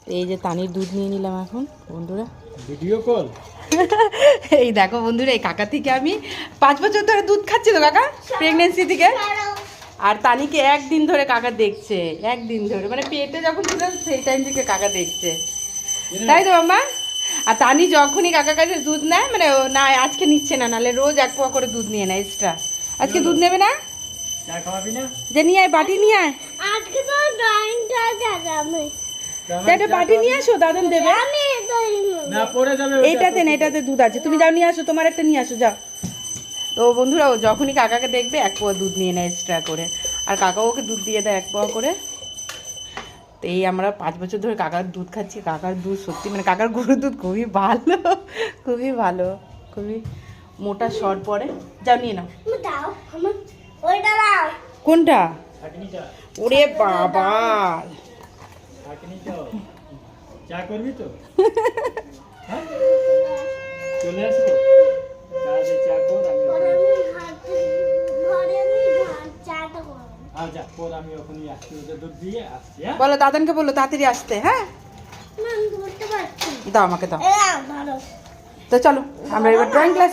এই যে তানির দুধ নিয়ে নিলাম এখন বন্ধুরা, ভিডিও কল। এই দেখো বন্ধুরা, এই কাকা থেকে আমি 5 বছর ধরে দুধ খাচ্ছি তো কাকা, প্রেগনেন্সি থেকে। আর তানিকে একদিন ধরে কাকা দেখছে, একদিন ধরে, মানে পেটে যখন ছিল সেই টাইম থেকে কাকা দেখছে, তাই তো মাম্মা? আর তানি যখনই কাকার কাছে দুধ নেয়, মানে ও না আজকে নিচ্ছে না, নাহলে রোজ 1 পোয়া করে দুধ নিয়ে নেয় এক্সট্রা। আজকে দুধ নেবে না? চা খাওয়াবি না? যে নিয়ে আয়, বাটি নিয়ে আয়, আজকে তো ড্রয়িংটা যাবে। একটা বাটি নিয়ে আসো, দাদন দেবে। আমি না পড়ে যাবে। এইটাতে না, এটাতে দুধ আছে, তুমি যাও নিয়ে আসো, তোমার একটা নিয়ে আসো যাও। তো বন্ধুরা, ও যখনই কাকাকে দেখবে 1 পোয়া দুধ নিয়ে নেয় এক্সট্রা করে, আর কাকাও ওকে দুধ দিয়ে দেয় 1 পোয়া করে। তো এই আমরা 5 বছর ধরে কাকার দুধ খাচ্ছি। কাকার দুধ সত্যি, মানে কাকার গরুর দুধ খুবই ভালো, খুবই ভালো, খুবই মোটা সর পড়ে। যাও নিয়ে নাও। দাও আমার ওইটা দাও। কোনটা? খাটনি চা। ওরে বাবা, খাটনি চা। চা করবি তো? হ্যাঁ? চলে আসবো। চা কর, আমি ঘরে আমি চাটা করব। আচ্ছা পর আমি ওখানে আসছি, ওদের দুধ দিয়ে আসছি। হ্যাঁ বলো দাদানকে, বললো তাড়াতাড়ি আসতে। হ্যাঁ না আমি করতে পারছি। দাও, আমাকে দাও। ধরো। তো চলো আমরা এবার ড্রয়িং ক্লাস